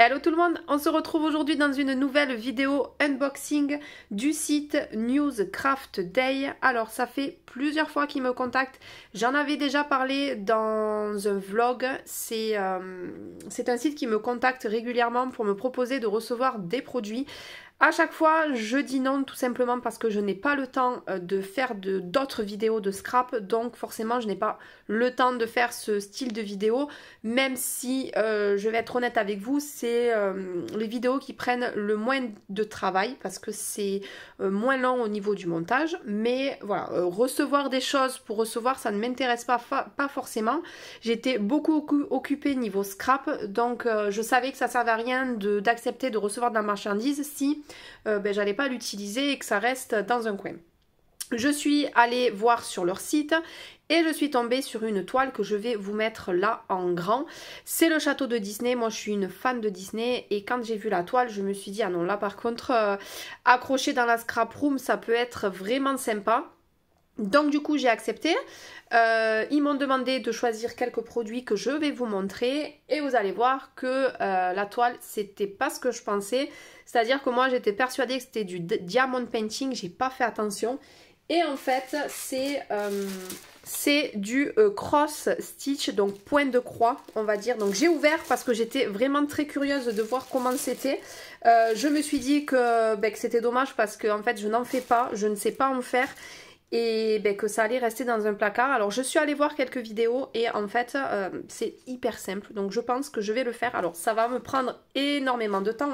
Hello tout le monde, on se retrouve aujourd'hui dans une nouvelle vidéo unboxing du site Newscraft Day. Alors ça fait plusieurs fois qu'ils me contactent, j'en avais déjà parlé dans un vlog, c'est un site qui me contacte régulièrement pour me proposer de recevoir des produits. À chaque fois, je dis non tout simplement parce que je n'ai pas le temps de faire d'autres vidéos de scrap. Donc forcément, je n'ai pas le temps de faire ce style de vidéo. Même si, je vais être honnête avec vous, c'est les vidéos qui prennent le moins de travail. Parce que c'est moins long au niveau du montage. Mais voilà, recevoir des choses pour recevoir, ça ne m'intéresse pas forcément. J'étais beaucoup occupée niveau scrap. Donc je savais que ça ne servait à rien d'accepter de recevoir de la marchandise si j'allais pas l'utiliser et que ça reste dans un coin. Je suis allée voir sur leur site et je suis tombée sur une toile que je vais vous mettre là en grand. C'est le château de Disney. Moi je suis une fan de Disney et quand j'ai vu la toile je me suis dit ah non, là par contre accrocher dans la scrap room ça peut être vraiment sympa. Donc du coup j'ai accepté, ils m'ont demandé de choisir quelques produits que je vais vous montrer et vous allez voir que la toile c'était pas ce que je pensais, c'est à dire que moi j'étais persuadée que c'était du diamond painting, j'ai pas fait attention et en fait c'est du cross stitch, donc point de croix on va dire. Donc j'ai ouvert parce que j'étais vraiment très curieuse de voir comment c'était. Je me suis dit que c'était dommage parce que en fait je n'en fais pas, je ne sais pas en faire et que ça allait rester dans un placard. Alors je suis allée voir quelques vidéos et en fait c'est hyper simple, donc je pense que je vais le faire. Alors ça va me prendre énormément de temps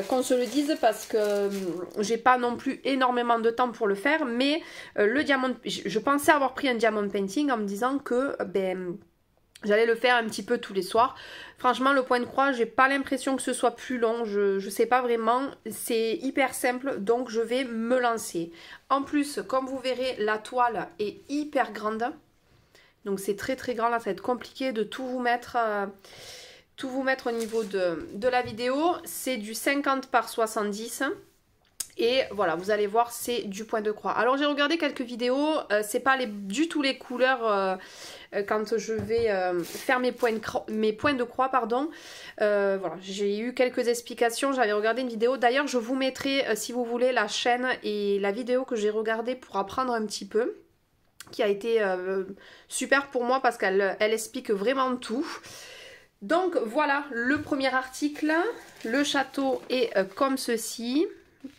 qu'on se le dise parce que j'ai pas non plus énormément de temps pour le faire, mais le diamond, je pensais avoir pris un diamond painting en me disant que j'allais le faire un petit peu tous les soirs. Franchement, le point de croix, j'ai pas l'impression que ce soit plus long. Je sais pas vraiment. C'est hyper simple, donc je vais me lancer. En plus, comme vous verrez, la toile est hyper grande. Donc c'est très très grand. Là, ça va être compliqué de tout vous mettre au niveau de la vidéo. C'est du 50 par 70. Et voilà, vous allez voir, c'est du point de croix. Alors j'ai regardé quelques vidéos, c'est pas du tout les couleurs quand je vais faire mes points de croix, pardon. Voilà, j'ai eu quelques explications, j'avais regardé une vidéo. D'ailleurs, je vous mettrai, si vous voulez, la chaîne et la vidéo que j'ai regardée pour apprendre un petit peu, qui a été super pour moi parce qu'elle explique vraiment tout. Donc voilà, le premier article, le château est comme ceci.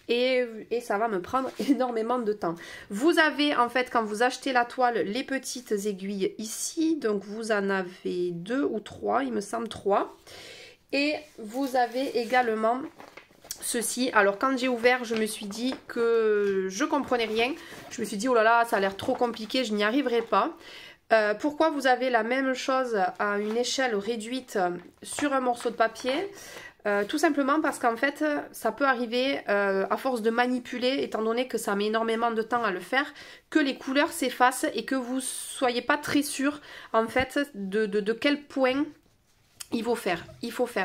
Et ça va me prendre énormément de temps. Vous avez en fait quand vous achetez la toile les petites aiguilles ici. Donc vous en avez 2 ou 3, il me semble 3. Et vous avez également ceci. Alors quand j'ai ouvert je me suis dit que je comprenais rien. Je me suis dit oh là là ça a l'air trop compliqué, je n'y arriverai pas. Pourquoi vous avez la même chose à une échelle réduite sur un morceau de papier? Tout simplement parce qu'en fait ça peut arriver à force de manipuler, étant donné que ça met énormément de temps à le faire, que les couleurs s'effacent et que vous soyez pas très sûr en fait de quel point il faut faire.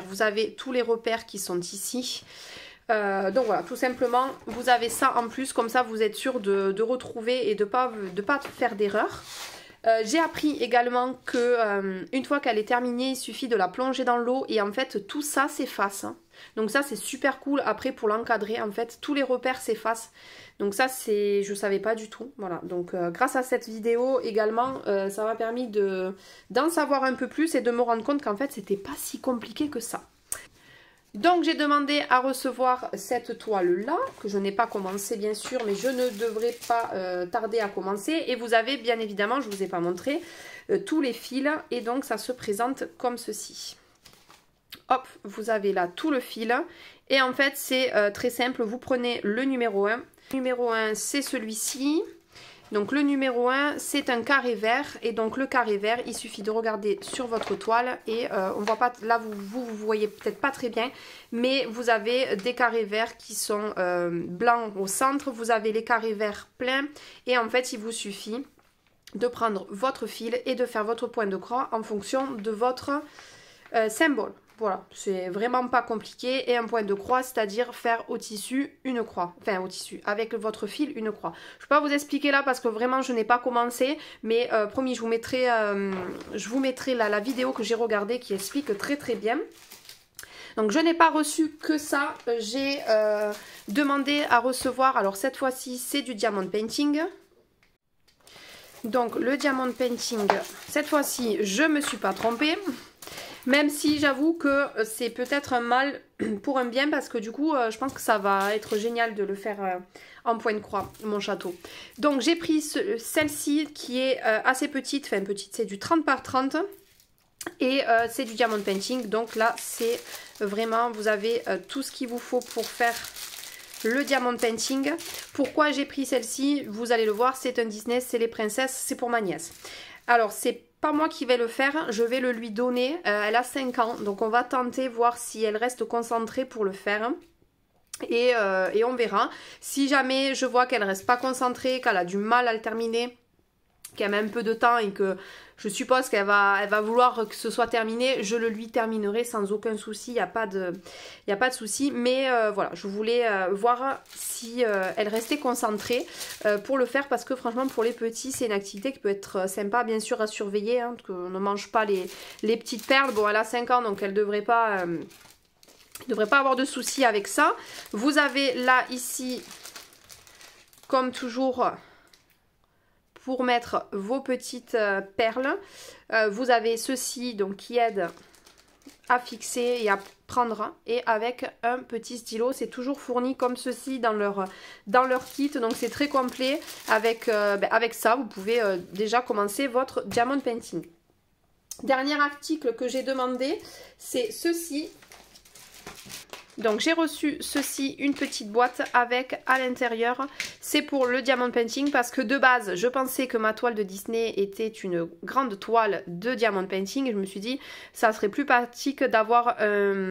Vous avez tous les repères qui sont ici. Donc voilà, tout simplement vous avez ça en plus, comme ça vous êtes sûr de retrouver et de pas faire d'erreur. J'ai appris également que une fois qu'elle est terminée, il suffit de la plonger dans l'eau et en fait tout ça s'efface. Donc ça c'est super cool. Après pour l'encadrer en fait tous les repères s'effacent. Donc ça c'est, je savais pas du tout. Voilà, donc grâce à cette vidéo également ça m'a permis d'en savoir un peu plus et de me rendre compte qu'en fait c'était pas si compliqué que ça. Donc j'ai demandé à recevoir cette toile là, que je n'ai pas commencé bien sûr, mais je ne devrais pas tarder à commencer. Et vous avez bien évidemment, je ne vous ai pas montré, tous les fils. Et donc ça se présente comme ceci. Hop, vous avez là tout le fil. Et en fait c'est très simple, vous prenez le numéro 1. Le numéro 1 c'est celui-ci. Donc le numéro 1 c'est un carré vert et donc le carré vert il suffit de regarder sur votre toile et on voit pas, là vous voyez peut-être pas très bien mais vous avez des carrés verts qui sont blancs au centre, vous avez les carrés verts pleins et en fait il vous suffit de prendre votre fil et de faire votre point de croix en fonction de votre symbole. Voilà, c'est vraiment pas compliqué. Et un point de croix, c'est-à-dire faire au tissu une croix. Enfin, au tissu, avec votre fil, une croix. Je peux pas vous expliquer là parce que vraiment, je n'ai pas commencé. Mais promis, je vous mettrai la vidéo que j'ai regardée qui explique très très bien. Donc je n'ai pas reçu que ça, j'ai demandé à recevoir, alors cette fois-ci c'est du diamond painting. Donc le diamond painting, cette fois-ci je me suis pas trompée. Même si j'avoue que c'est peut-être un mal pour un bien, parce que du coup je pense que ça va être génial de le faire en point de croix, mon château. Donc j'ai pris celle-ci qui est assez petite, enfin petite, c'est du 30 par 30 et c'est du diamond painting. Donc là c'est vraiment, vous avez tout ce qu'il vous faut pour faire le diamond painting. Pourquoi j'ai pris celle-ci? Vous allez le voir, c'est un Disney, c'est les princesses, c'est pour ma nièce. Alors c'est pas moi qui vais le faire, je vais le lui donner, elle a 5 ans, donc on va tenter, voir si elle reste concentrée pour le faire. Et on verra. Si jamais je vois qu'elle reste pas concentrée, qu'elle a du mal à le terminer, qu'elle met un peu de temps et que je suppose qu'elle va vouloir que ce soit terminé, je le lui terminerai sans aucun souci, il n'y a pas de souci. Mais voilà, je voulais voir si elle restait concentrée pour le faire, parce que franchement pour les petits c'est une activité qui peut être sympa, bien sûr à surveiller, hein, parce qu'on ne mange pas les petites perles. Bon, elle a 5 ans donc elle ne devrait pas avoir de soucis avec ça. Vous avez là ici comme toujours pour mettre vos petites perles. Vous avez ceci donc qui aide à fixer et à prendre, et avec un petit stylo. C'est toujours fourni comme ceci dans leur kit, donc c'est très complet. Avec ça vous pouvez déjà commencer votre diamond painting. Dernier article que j'ai demandé, c'est ceci. Donc j'ai reçu ceci, une petite boîte avec à l'intérieur, c'est pour le diamond painting, parce que de base je pensais que ma toile de Disney était une grande toile de diamond painting, et je me suis dit ça serait plus pratique d'avoir un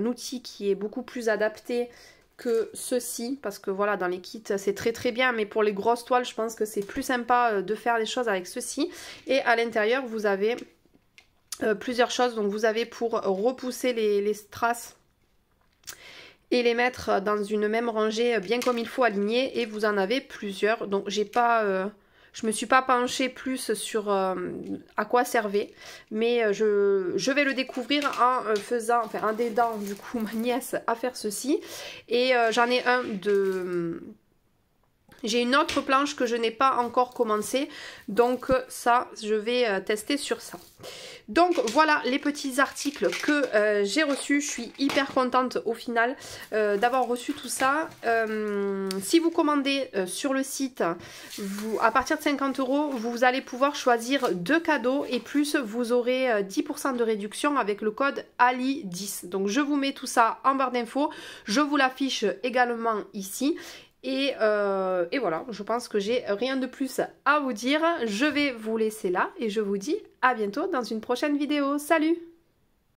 outil qui est beaucoup plus adapté que ceci, parce que voilà, dans les kits c'est très bien, mais pour les grosses toiles je pense que c'est plus sympa de faire des choses avec ceci. Et à l'intérieur vous avez plusieurs choses, donc vous avez pour repousser les strass et les mettre dans une même rangée bien comme il faut aligné, et vous en avez plusieurs. Donc je me suis pas penchée plus sur à quoi servait, mais je vais le découvrir en faisant, enfin en aidant du coup ma nièce à faire ceci. Et j'en ai j'ai une autre planche que je n'ai pas encore commencé, donc ça je vais tester sur ça. Donc voilà les petits articles que j'ai reçus. Je suis hyper contente au final d'avoir reçu tout ça. Si vous commandez sur le site, à partir de 50 €, vous allez pouvoir choisir 2 cadeaux, et plus vous aurez 10% de réduction avec le code Ali10. Donc je vous mets tout ça en barre d'infos, je vous l'affiche également ici. Et voilà, je pense que j'ai rien de plus à vous dire. Je vais vous laisser là et je vous dis à bientôt dans une prochaine vidéo. Salut!